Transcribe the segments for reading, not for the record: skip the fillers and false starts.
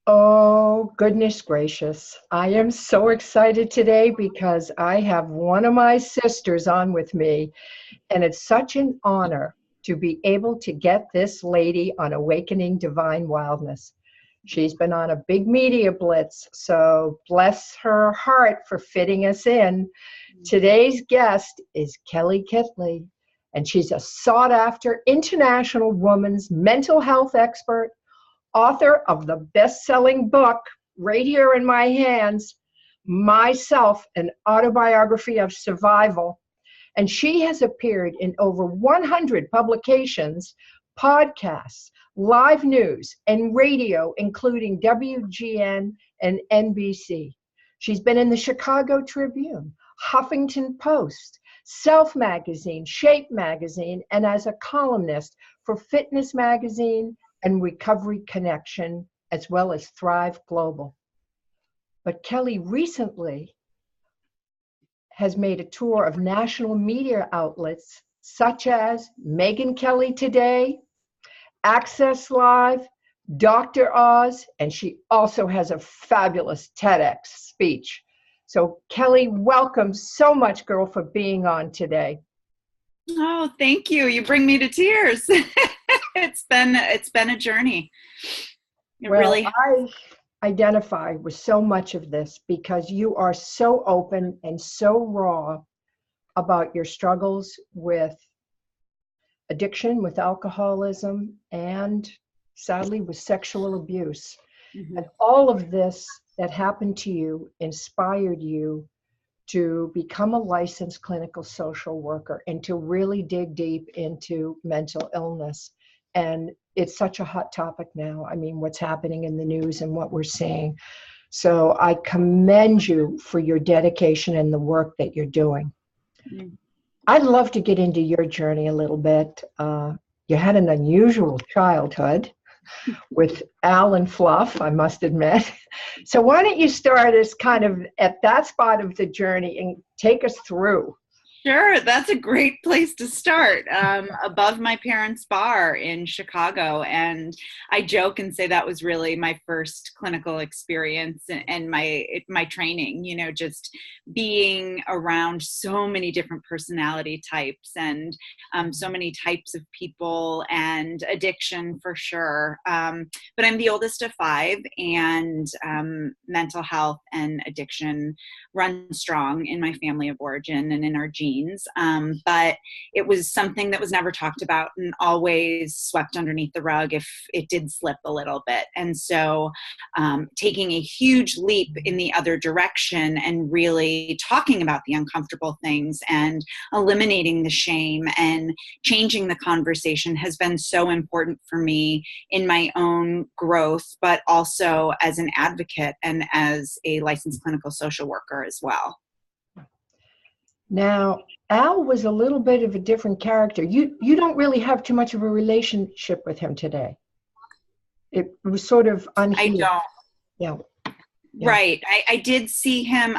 Oh, goodness gracious. I am so excited today because I have one of my sisters on with me, and it's such an honor to be able to get this lady on Awakening Divine Wildness. She's been on a big media blitz, so bless her heart for fitting us in. Today's guest is Kelley Kitley, and she's a sought-after international woman's mental health expert, author of the best-selling book, right here in my hands, Myself, an Autobiography of Survival. And she has appeared in over 100 publications, podcasts, live news, and radio, including WGN and NBC. She's been in the Chicago Tribune, Huffington Post, Self Magazine, Shape Magazine, and as a columnist for Fitness Magazine and Recovery Connection, as well as Thrive Global. But Kelley recently has made a tour of national media outlets such as Megyn Kelly Today, Access Live, Dr. Oz, and she also has a fabulous TEDx speech. So Kelley, welcome so much, girl, for being on today. Oh, thank you. You bring me to tears. It's been a journey. I identify with so much of this because you are so open and so raw about your struggles with addiction, with alcoholism, and sadly with sexual abuse. Mm-hmm. And all of this that happened to you inspired you to become a licensed clinical social worker and to really dig deep into mental illness. And it's such a hot topic now. I mean, what's happening in the news and what we're seeing. So I commend you for your dedication and the work that you're doing. Mm-hmm. I'd love to get into your journey a little bit. You had an unusual childhood with Al and Fluff, I must admit. So why don't you start us kind of at that spot of the journey and take us through? Sure, that's a great place to start, above my parents' bar in Chicago. And I joke and say that was really my first clinical experience and my training, just being around so many different personality types and so many types of people and addiction for sure. But I'm the oldest of 5, and mental health and addiction run strong in my family of origin and in our genes. But it was something that was never talked about and always swept underneath the rug if it did slip a little bit. And so taking a huge leap in the other direction and really talking about the uncomfortable things and eliminating the shame and changing the conversation has been so important for me in my own growth, but also as an advocate and as a licensed clinical social worker as well. Now, Al was a little bit of a different character. You don't really have too much of a relationship with him today. It was sort of unhealed. I don't. Yeah. Right. I did see him.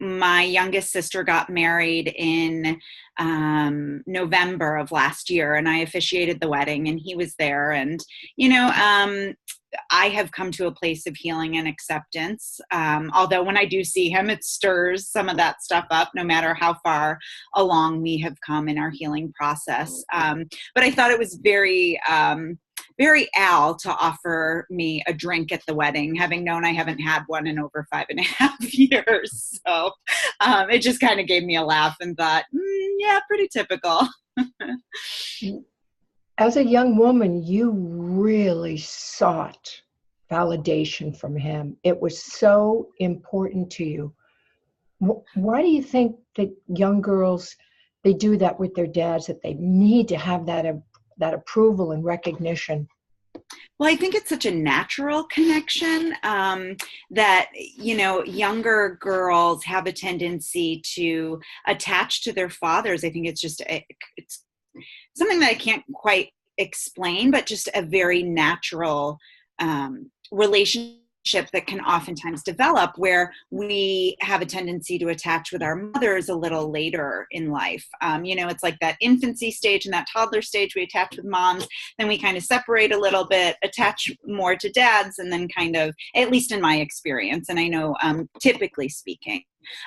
My youngest sister got married in November of last year, and I officiated the wedding, and he was there. And, I have come to a place of healing and acceptance. Although when I do see him, it stirs some of that stuff up, no matter how far along we have come in our healing process. But I thought it was very Al to offer me a drink at the wedding, having known I haven't had one in over 5.5 years. So it just kind of gave me a laugh and thought, yeah, pretty typical. As a young woman, you really sought validation from him. It was so important to you. Why do you think that young girls, they do that with their dads, that they need to have that approval and recognition? Well, I think it's such a natural connection that, younger girls have a tendency to attach to their fathers. I think it's just, it's something that I can't quite explain, but just a very natural relationship that can oftentimes develop where we have a tendency to attach with our mothers a little later in life. It's like that infancy stage and that toddler stage, we attach with moms, then we kind of separate a little bit, attach more to dads, and then kind of, at least in my experience, and I know typically speaking,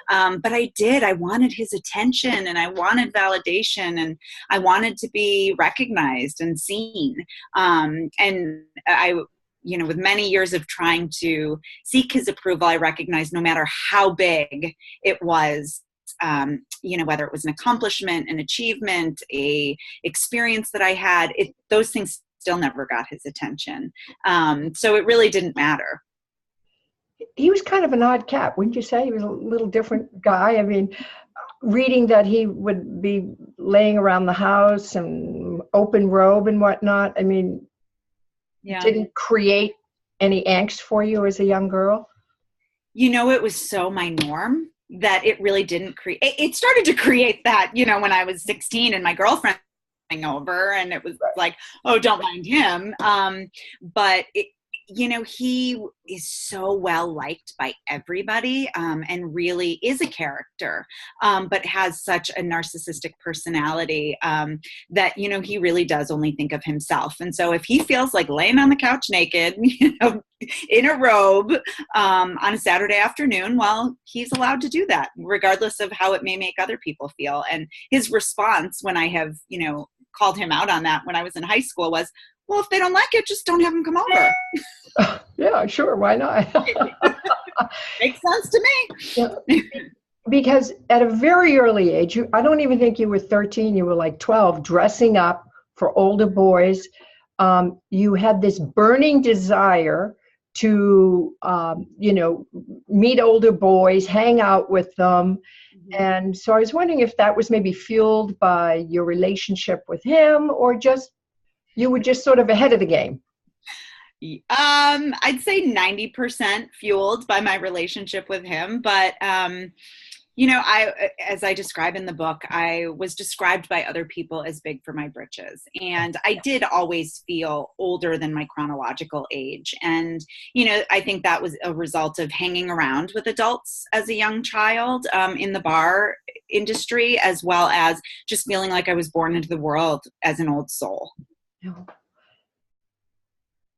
but I wanted his attention, and I wanted validation, and I wanted to be recognized and seen. And I, with many years of trying to seek his approval, I recognized no matter how big it was, whether it was an accomplishment, an achievement, a experience that I had, those things still never got his attention. So it really didn't matter. He was kind of an odd cat, wouldn't you say? He was a little different guy. I mean, reading that he would be laying around the house and open robe and whatnot, I mean, didn't create any angst for you as a young girl? It was so my norm that it really didn't create. It started to create that, when I was 16 and my girlfriend came over, and it was like, oh, don't mind him. But he is so well liked by everybody, and really is a character, but has such a narcissistic personality, that, he really does only think of himself. And so if he feels like laying on the couch naked, in a robe, on a Saturday afternoon, well, he's allowed to do that, regardless of how it may make other people feel. And his response when I have, called him out on that when I was in high school was, well, if they don't like it, just don't have them come over. Yeah, sure. Why not? Makes sense to me. Yeah. Because at a very early age, I don't even think you were 13, you were like 12, dressing up for older boys. You had this burning desire to, meet older boys, hang out with them. Mm-hmm. And so I was wondering if that was maybe fueled by your relationship with him, or just you were just sort of ahead of the game. I'd say 90% fueled by my relationship with him. But, as I describe in the book, I was described by other people as big for my britches. And I did always feel older than my chronological age. And, I think that was a result of hanging around with adults as a young child, in the bar industry, as well as just feeling like I was born into the world as an old soul.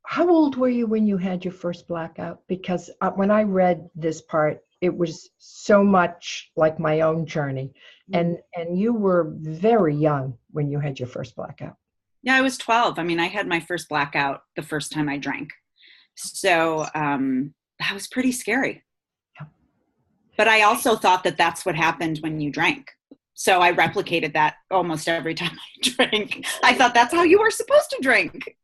How old were you when you had your first blackout? Because when I read this part, it was so much like my own journey. And you were very young when you had your first blackout. Yeah, I was 12. I mean, I had my first blackout the first time I drank. So that was pretty scary. Yeah. But I also thought that that's what happened when you drank. So I replicated that almost every time I drank. I thought that's how you were supposed to drink.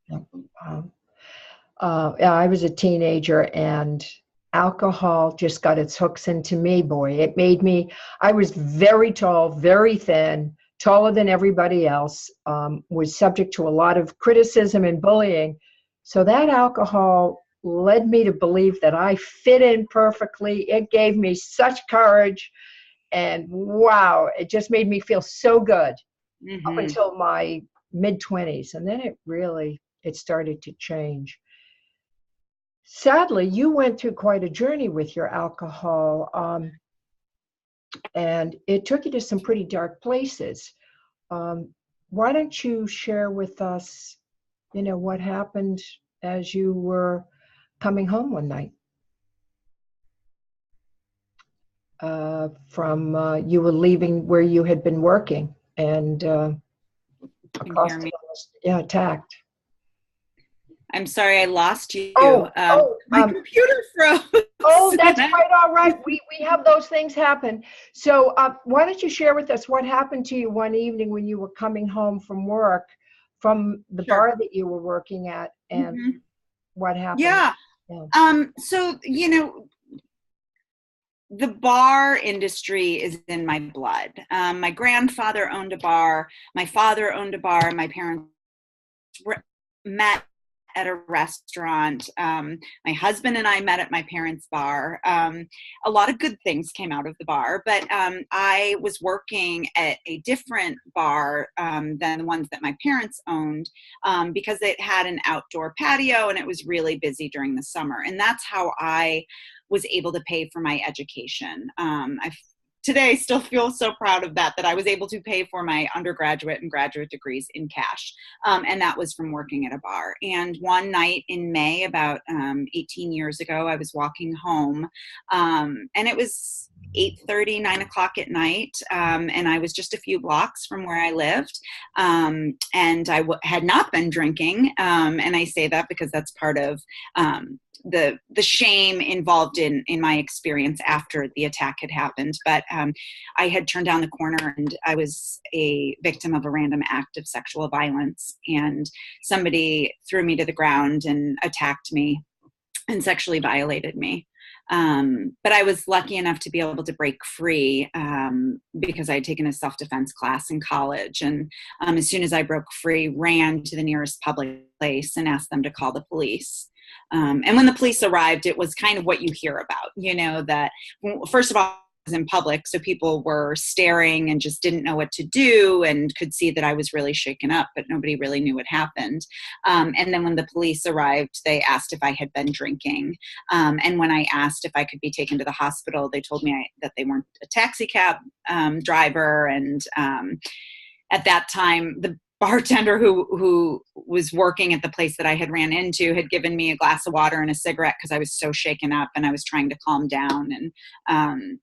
I was a teenager, and alcohol just got its hooks into me, boy. It made me, I was very tall, very thin, taller than everybody else, was subject to a lot of criticism and bullying. So that alcohol led me to believe that I fit in perfectly. It gave me such courage. And wow, it just made me feel so good up until my mid-20s. And then it started to change. Sadly, you went through quite a journey with your alcohol, and it took you to some pretty dark places. Why don't you share with us, what happened as you were coming home one night? You were leaving where you had been working, and attacked. I'm sorry, I lost you. My computer froze. Oh, that's quite all right. We have those things happen. So why don't you share with us what happened to you one evening when you were coming home from work, from the bar that you were working at, and what happened? Yeah. So, the bar industry is in my blood. My grandfather owned a bar. My father owned a bar. My parents met at a restaurant. My husband and I met at my parents' bar. A lot of good things came out of the bar, but I was working at a different bar than the ones that my parents owned because it had an outdoor patio and it was really busy during the summer. And that's how I was able to pay for my education. I today still feel so proud of that I was able to pay for my undergraduate and graduate degrees in cash. And that was from working at a bar. And one night in May, about 18 years ago, I was walking home and it was 8:30, 9 o'clock at night. And I was just a few blocks from where I lived. And I had not been drinking. And I say that because that's part of the shame involved in my experience after the attack had happened. But I had turned down the corner and I was a victim of a random act of sexual violence. And somebody threw me to the ground and attacked me and sexually violated me. But I was lucky enough to be able to break free because I had taken a self-defense class in college. And as soon as I broke free, ran to the nearest public place and asked them to call the police. And when the police arrived, it was kind of what you hear about, that first of all, I was in public, so people were staring and just didn't know what to do and could see that I was really shaken up, but nobody really knew what happened. And then when the police arrived, they asked if I had been drinking. And when I asked if I could be taken to the hospital, they told me that they weren't a taxi cab driver. And at that time, the bartender who was working at the place that I had ran into had given me a glass of water and a cigarette because I was so shaken up and I was trying to calm down. And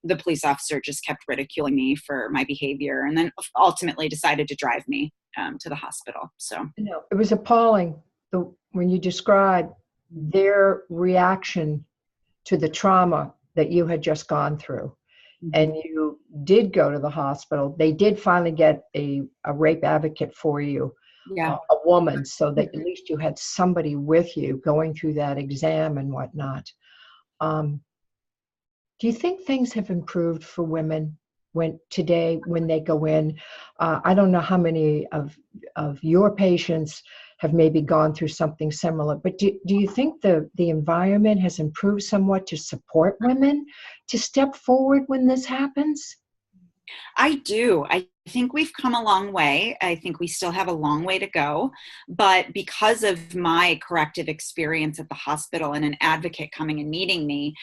the police officer just kept ridiculing me for my behavior and then ultimately decided to drive me to the hospital. So it was appalling when you described their reaction to the trauma that you had just gone through. And you did go to the hospital. They did finally get a rape advocate for you, a woman, so that at least you had somebody with you going through that exam and whatnot. Do you think things have improved for women today when they go in? I don't know how many of your patients have maybe gone through something similar, but do you think the environment has improved somewhat to support women to step forward when this happens? I do. I think we've come a long way. I think we still have a long way to go. But because of my corrective experience at the hospital and an advocate coming and meeting me,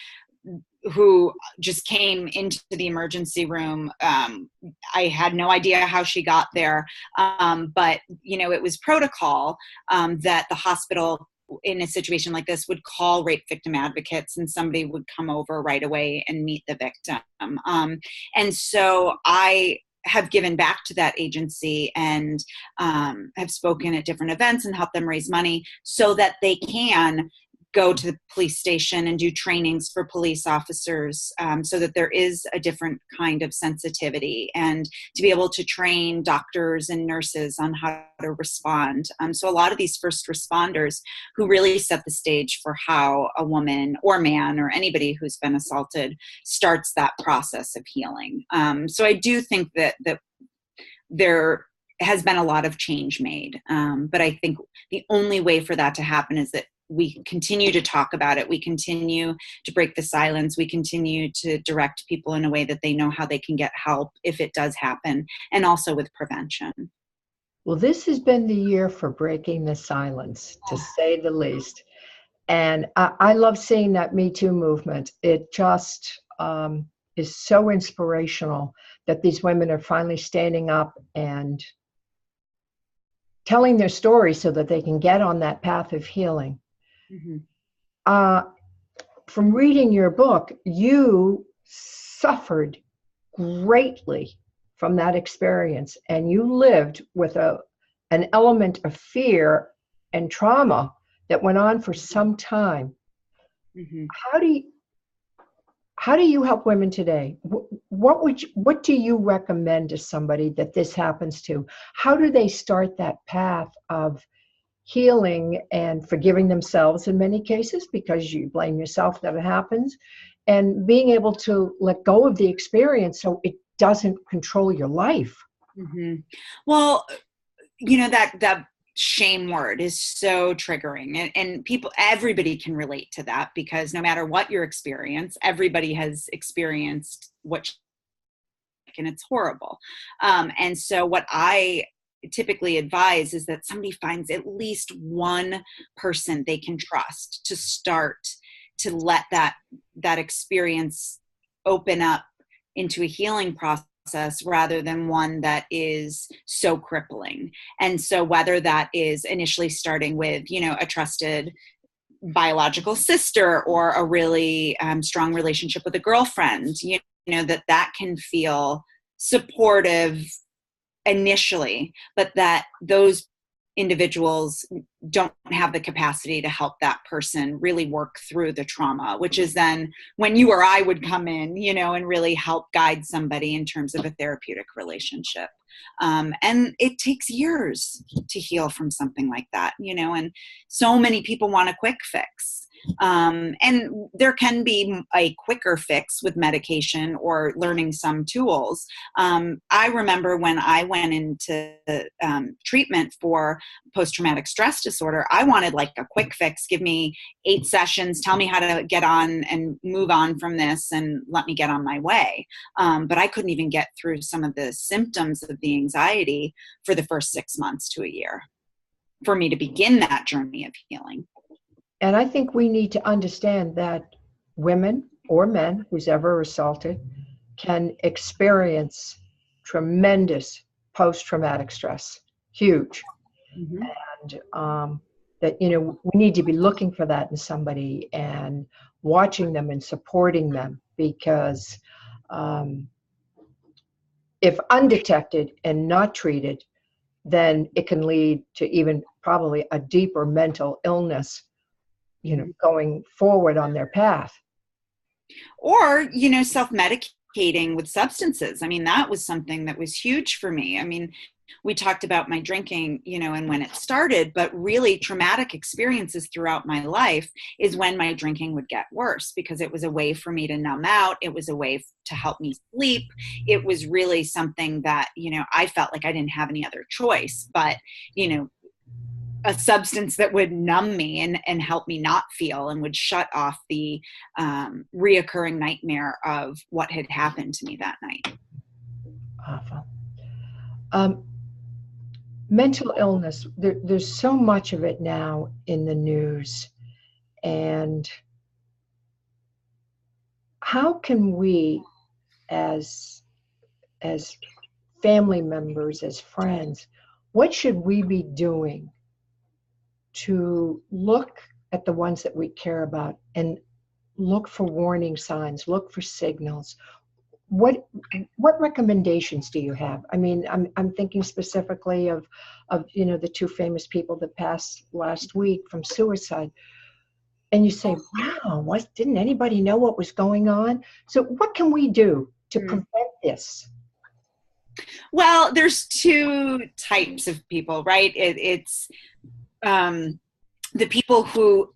who just came into the emergency room. I had no idea how she got there. But, it was protocol that the hospital in a situation like this would call rape victim advocates and somebody would come over right away and meet the victim. And so I have given back to that agency and have spoken at different events and helped them raise money so that they can go to the police station and do trainings for police officers so that there is a different kind of sensitivity and to be able to train doctors and nurses on how to respond. So a lot of these first responders who really set the stage for how a woman or man or anybody who's been assaulted starts that process of healing. So I do think that there has been a lot of change made. But I think the only way for that to happen is that we continue to talk about it. We continue to break the silence. We continue to direct people in a way that they know how they can get help if it does happen, and also with prevention. Well, this has been the year for breaking the silence, to say the least. And I love seeing that Me Too movement. It just is so inspirational that these women are finally standing up and telling their story so that they can get on that path of healing. Mm-hmm. From reading your book, you suffered greatly from that experience, and you lived with an element of fear and trauma that went on for some time. Mm-hmm. How do you help women today? What do you recommend to somebody that this happens to? How do they start that path of healing and forgiving themselves in many cases, because you blame yourself that it happens, and being able to let go of the experience so it doesn't control your life? Mm-hmm. Well, that shame word is so triggering, and everybody can relate to that, because no matter what your experience, everybody has experienced and it's horrible. And so what I typically advise is that somebody finds at least one person they can trust to start to let that experience open up into a healing process, rather than one that is so crippling. And so whether that is initially starting with, a trusted biological sister, or a really strong relationship with a girlfriend, that can feel supportive initially, but that those individuals don't have the capacity to help that person really work through the trauma, which is then when you or I would come in, and really help guide somebody in terms of a therapeutic relationship. And it takes years to heal from something like that, and so many people want a quick fix. And there can be a quicker fix with medication or learning some tools. I remember when I went into treatment for post-traumatic stress disorder, I wanted like a quick fix. Give me 8 sessions, tell me how to get on and move on from this, and let me get on my way. But I couldn't even get through some of the symptoms of the anxiety for the first 6 months to a year for me to begin that journey of healing. And I think we need to understand that women or men, who's ever assaulted, can experience tremendous post-traumatic stress, huge. Mm-hmm. And that, we need to be looking for that in somebody and watching them and supporting them, because if undetected and not treated, then it can lead to even probably a deeper mental illness, going forward on their path. Or, self-medicating with substances. I mean, that was something that was huge for me. I mean, we talked about my drinking, and when it started, but really traumatic experiences throughout my life is when my drinking would get worse, because it was a way for me to numb out. It was a way to help me sleep. It was really something that, I felt like I didn't have any other choice, but, a substance that would numb me and help me not feel, and would shut off the reoccurring nightmare of what had happened to me that night. Awful. Mental illness, there's so much of it now in the news. And how can we, as family members, as friends, what should we be doing to look at the ones that we care about and look for warning signs, look for signals? What recommendations do you have? I mean, I'm thinking specifically of the 2 famous people that passed last week from suicide. And you say, wow, didn't anybody know what was going on? So what can we do to prevent this? Well, there's 2 types of people, right? It's the people who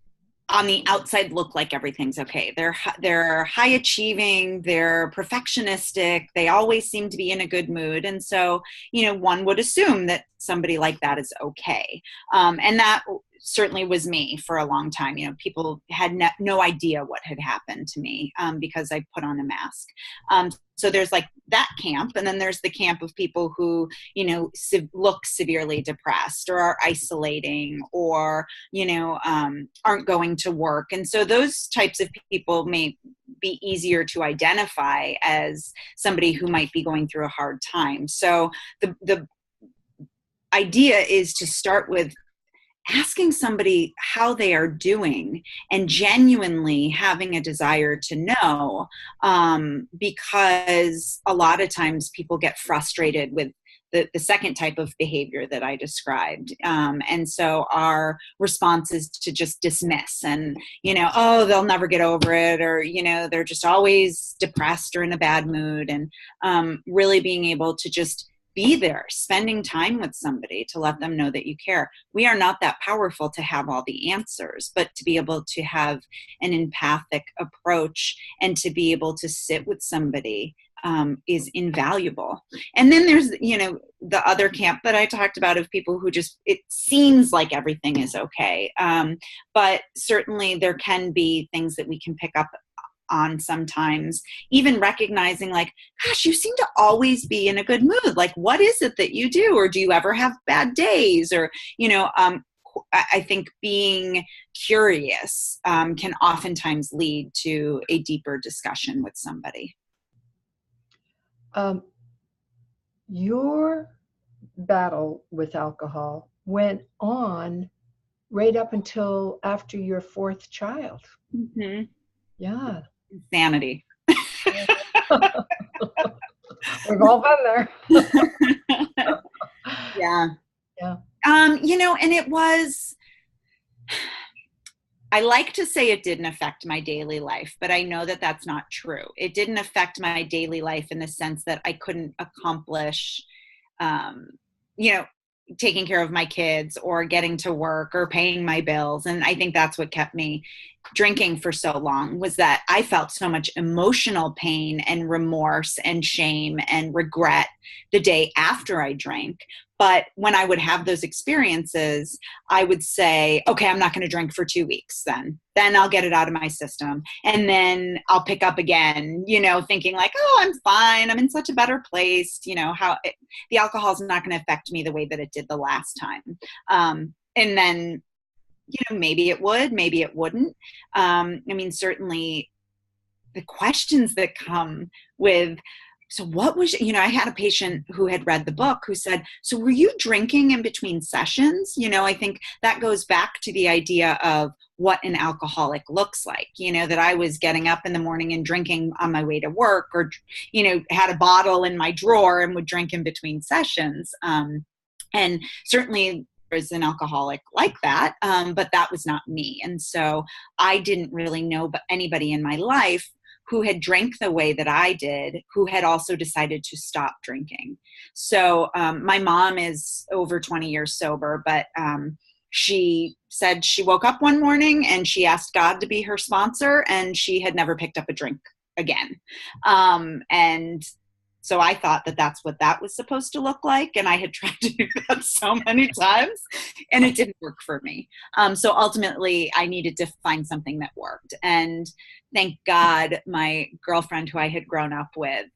on the outside look like everything's okay. They're high achieving, they're perfectionistic, they always seem to be in a good mood. And so, one would assume that somebody like that is okay. And that certainly was me for a long time. People had no idea what had happened to me because I put on a mask. So there's like that camp. And then there's the camp of people who, look severely depressed, or are isolating, or, aren't going to work. And so those types of people may be easier to identify as somebody who might be going through a hard time. So the idea is to start with asking somebody how they are doing, and genuinely having a desire to know, because a lot of times people get frustrated with the second type of behavior that I described. And so our response is to just dismiss and, oh, they'll never get over it, or, they're just always depressed or in a bad mood. And really being able to just be there, spending time with somebody to let them know that you care. We are not that powerful to have all the answers, but to be able to have an empathic approach and to be able to sit with somebody is invaluable. And then there's, the other camp that I talked about of people who just, it seems like everything is okay. But certainly there can be things that we can pick up on sometimes, even recognizing like, gosh, you seem to always be in a good mood. Like, what is it that you do? Or do you ever have bad days? Or, I think being curious can oftentimes lead to a deeper discussion with somebody. Your battle with alcohol went on right up until after your fourth child. Mm-hmm. Yeah. Insanity. We've all been there. Yeah. Yeah. And it was, I like to say it didn't affect my daily life, but I know that that's not true. It didn't affect my daily life in the sense that I couldn't accomplish, taking care of my kids or getting to work or paying my bills. And I think that's what kept me drinking for so long, was that I felt so much emotional pain and remorse and shame and regret the day after I drank. But when I would have those experiences, I would say, okay, I'm not going to drink for 2 weeks then I'll get it out of my system. And then I'll pick up again, thinking like, oh, I'm fine. I'm in such a better place. The alcohol is not going to affect me the way that it did the last time. And then, maybe it would, maybe it wouldn't. Certainly the questions that come with, so what was, I had a patient who had read the book who said, so were you drinking in between sessions? I think that goes back to the idea of what an alcoholic looks like, that I was getting up in the morning and drinking on my way to work, or, had a bottle in my drawer and would drink in between sessions. And certainly there's an alcoholic like that, but that was not me. And so I didn't really know anybody in my life who had drank the way that I did, who had also decided to stop drinking. So my mom is over 20 years sober, but she said she woke up one morning and she asked God to be her sponsor, and she had never picked up a drink again. And so I thought that that's what that was supposed to look like. And I had tried to do that so many times and it didn't work for me. So ultimately I needed to find something that worked. And thank God my girlfriend, who I had grown up with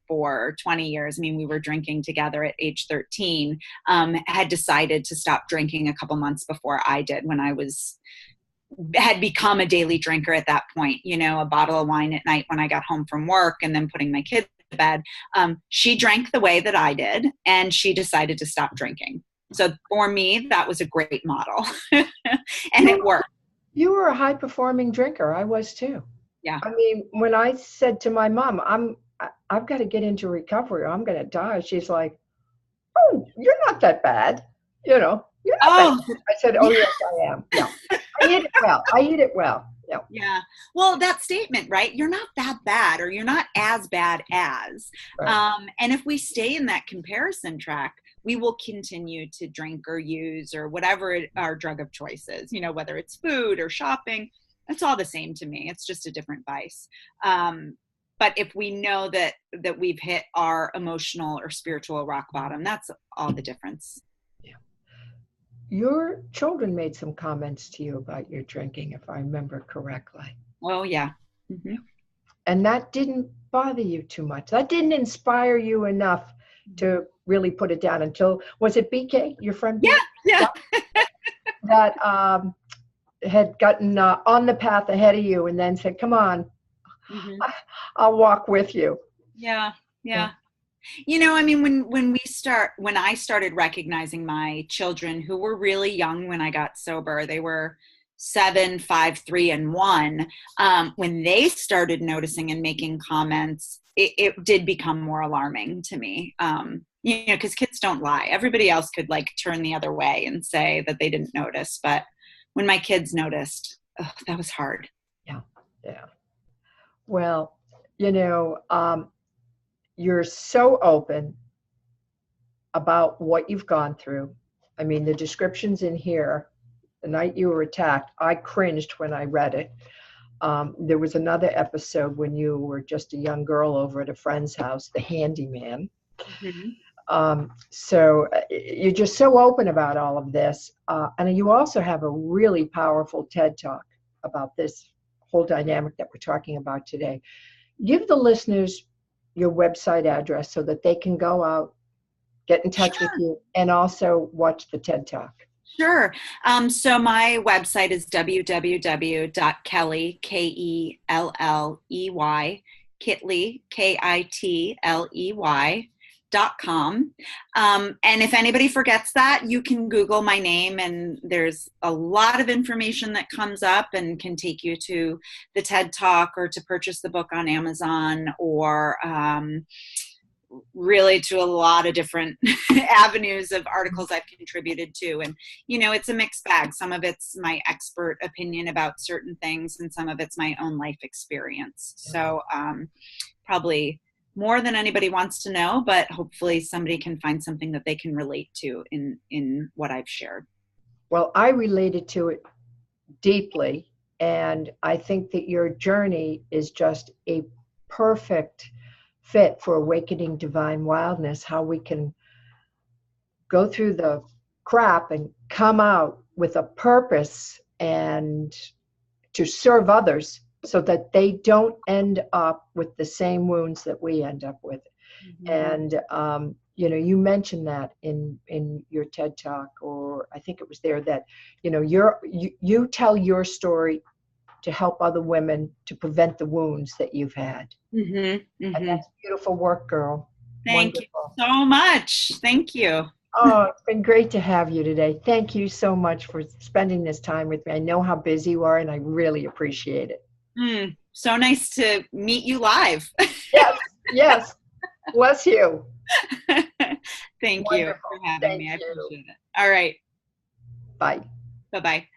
for 20 years, we were drinking together at age 13, had decided to stop drinking a couple months before I did, when I had become a daily drinker at that point, a bottle of wine at night when I got home from work and then putting my kids to bed. She drank the way that I did, and she decided to stop drinking. So for me, that was a great model and it worked. You were a high performing drinker. I was too. Yeah. When I said to my mom, I've got to get into recovery, or I'm going to die. She's like, oh, you're not that bad. You're not that bad. I said, oh, yes, I am. Yeah. I eat it well. Yeah. Yeah. Well, that statement, right? You're not that bad, or you're not as bad as. Right. And if we stay in that comparison track, we will continue to drink or use or whatever our drug of choice is, whether it's food or shopping, it's all the same to me. It's just a different vice. But if we know that we've hit our emotional or spiritual rock bottom, that's all the difference. Yeah. Your children made some comments to you about your drinking, if I remember correctly. Oh, yeah. Mm-hmm. And that didn't bother you too much. That didn't inspire you enough to really put it down until, was it BK, your friend? Yeah. That had gotten on the path ahead of you and then said, come on, mm-hmm. I'll walk with you. Yeah. When I started recognizing my children, who were really young when I got sober, they were 7, 5, 3, and 1. When they started noticing and making comments, it did become more alarming to me. Because kids don't lie. Everybody else could turn the other way and say that they didn't notice. But when my kids noticed, that was hard. Yeah. Well, you're so open about what you've gone through. The descriptions in here, the night you were attacked, I cringed when I read it. There was another episode when you were just a young girl over at a friend's house, the handyman. So you're just so open about all of this. And you also have a really powerful TED Talk about this whole dynamic that we're talking about today. Give the listeners your website address so that they can go out, get in touch with you, and also watch the TED Talk. Sure. So my website is www.kelley, Kelley, Kitley, Kitley.com. And if anybody forgets that, you can Google my name, and there's a lot of information that comes up and can take you to the TED Talk or to purchase the book on Amazon, or really to a lot of different avenues of articles I've contributed to. And, it's a mixed bag. Some of it's my expert opinion about certain things, and some of it's my own life experience. So probably more than anybody wants to know, but hopefully somebody can find something that they can relate to in what I've shared. Well, I related to it deeply, and I think that your journey is just a perfect fit for awakening divine wildness, how we can go through the crap and come out with a purpose and to serve others so that they don't end up with the same wounds that we end up with. And you mentioned that in your TED Talk, or I think it was there, that you tell your story to help other women to prevent the wounds that you've had. And that's beautiful work, girl. Thank you so much. Thank you. Oh, it's been great to have you today. Thank you so much for spending this time with me. I know how busy you are, and I really appreciate it. So nice to meet you live. Yes. Bless you. Thank you for having me. I appreciate it. All right. Bye. Bye-bye.